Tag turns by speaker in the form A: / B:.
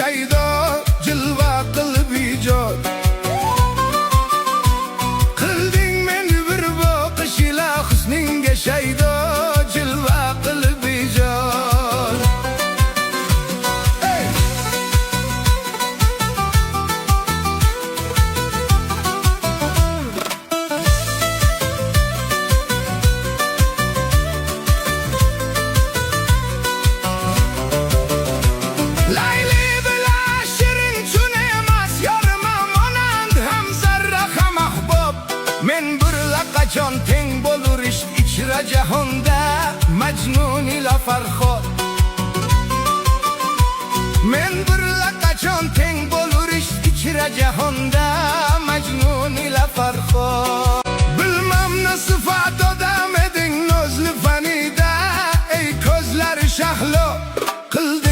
A: shaydo jilva qilib ijod qilding meni bir boqish ila husningga shaydo jilva qilib ijod men bir laqachon teng bo'lur ish ichra jahonda majnun ila farhod men bir laqachon teng bo'lur ish ichra jahonda majnun ila farhod bilmam nasifat odam eding nozli fanida ey ko'zlari shahlo qildi